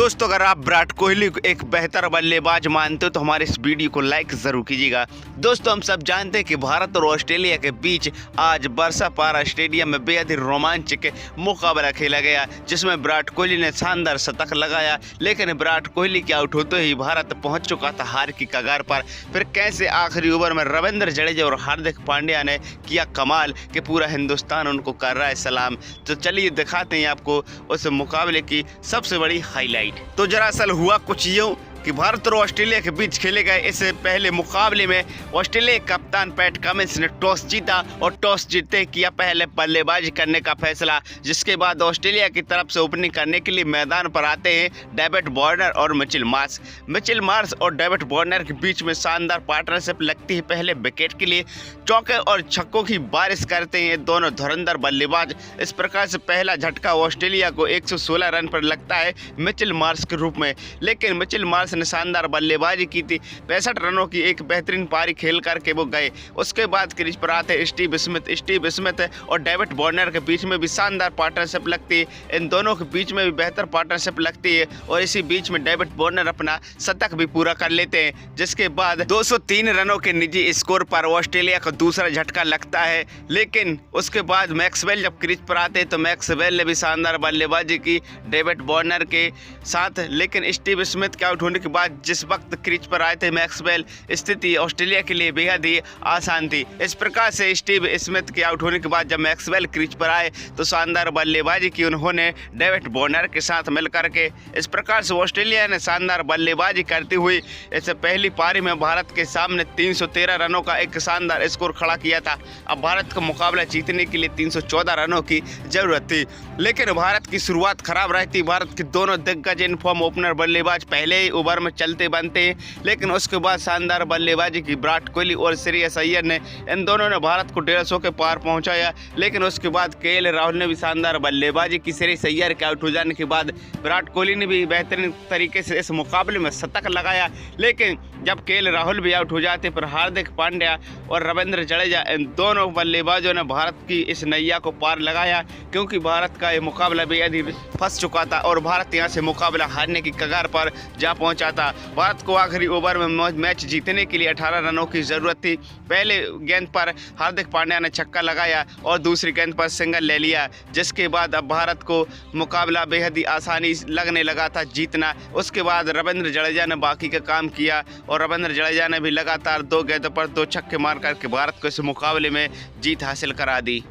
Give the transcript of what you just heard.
दोस्तों, अगर आप विराट कोहली को एक बेहतर बल्लेबाज मानते हो तो हमारे इस वीडियो को लाइक जरूर कीजिएगा। दोस्तों, हम सब जानते हैं कि भारत और ऑस्ट्रेलिया के बीच आज बरसापारा स्टेडियम में बेहद ही रोमांचक मुकाबला खेला गया, जिसमें विराट कोहली ने शानदार शतक लगाया। लेकिन विराट कोहली के आउट होते ही भारत पहुंच चुका था हार की कगार पर। फिर कैसे आखिरी ओवर में रविंद्र जडेजा और हार्दिक पांड्या ने किया कमाल कि पूरा हिंदुस्तान उनको कर रहा है सलाम। तो चलिए दिखाते हैं आपको उस मुकाबले की सबसे बड़ी हाईलाइट। तो दरअसल हुआ कुछ यूं कि भारत और ऑस्ट्रेलिया के बीच खेले गए इससे पहले मुकाबले में ऑस्ट्रेलिया के कप्तान पैट कमिंस ने टॉस जीता और टॉस जीतते किया पहले बल्लेबाजी करने का फैसला, जिसके बाद ऑस्ट्रेलिया की तरफ से ओपनिंग करने के लिए मैदान पर आते हैं डेविड वार्नर और मिचेल मार्श। मिचेल मार्श और डेविड वार्नर के बीच में शानदार पार्टनरशिप लगती है। पहले विकेट के लिए चौके और छक्कों की बारिश करते हैं दोनों धुरंधर बल्लेबाज। इस प्रकार से पहला झटका ऑस्ट्रेलिया को 116 रन पर लगता है मिचेल मार्श के रूप में। लेकिन मिचेल मार्श ने शानदार बल्लेबाजी की थी, 65 रनों की एक बेहतरीन पारी खेल करके वो गए। उसके बाद क्रीज पर आते स्टीव स्मिथ और डेविड वार्नर के बीच में भी शानदार पार्टनरशिप लगती है। इन दोनों के बीच में भी बेहतर पार्टनरशिप लगती है और इसी बीच में डेविड वार्नर अपना शतक भी पूरा कर लेते हैं, जिसके बाद 203 रनों के निजी स्कोर पर ऑस्ट्रेलिया को दूसरा झटका लगता है। लेकिन उसके बाद मैक्सवेल जब क्रीज पर आते हैं तो मैक्सवेल ने भी शानदार बल्लेबाजी की डेविड वार्नर के साथ। लेकिन स्टीव स्मिथ के आउट होने के बाद जिस वक्त क्रीज पर आए थे मैक्सवेल, स्थिति ऑस्ट्रेलिया के लिए बेहद ही आसान थी। इस प्रकार से स्टीव स्मिथ के आउट होने के बाद जब मैक्सवेल क्रीज पर आए तो शानदार बल्लेबाजी की उन्होंने डेविड वार्नर के साथ मिलकर के। इस प्रकार से ऑस्ट्रेलिया ने शानदार बल्लेबाजी करती हुई इससे पहली पारी में भारत के सामने 313 रनों का एक शानदार स्कोर खड़ा किया था। अब भारत का मुकाबला जीतने के लिए 314 रनों की जरूरत थी। लेकिन भारत की शुरुआत खराब रहती। भारत के दोनों दिग्गज इन फॉर्म ओपनर बल्लेबाज पहले ही ओवर में चलते बनते हैं, लेकिन उसके बाद शानदार बल्लेबाजी की विराट कोहली और श्रेयस अय्यर ने। इन दोनों ने भारत को 150 के पार पहुंचाया। लेकिन उसके बाद केएल राहुल ने भी शानदार बल्लेबाजी की। श्रेयस अय्यर के आउट हो जाने के बाद विराट कोहली ने भी बेहतरीन तरीके से इस मुकाबले में शतक लगाया। लेकिन जब केएल राहुल भी आउट हो जाते फिर हार्दिक पांड्या और रविंद्र जडेजा, इन दोनों बल्लेबाजों ने भारत की इस नैया को पार लगाया, क्योंकि भारत का ये मुकाबला बेहद ही फंस चुका था और भारत यहाँ से मुकाबला हारने की कगार पर जा पहुंचा था। भारत को आखिरी ओवर में मैच जीतने के लिए 18 रनों की जरूरत थी। पहले गेंद पर हार्दिक पांड्या ने छक्का लगाया और दूसरी गेंद पर सिंगल ले लिया, जिसके बाद अब भारत को मुकाबला बेहद ही आसानी लगने लगा था जीतना। उसके बाद रविंद्र जडेजा ने बाकी का काम किया और रविंद्र जडेजा ने भी लगातार 2 गेंदों पर 2 छक्के मार करके भारत को इस मुकाबले में जीत हासिल करा दी।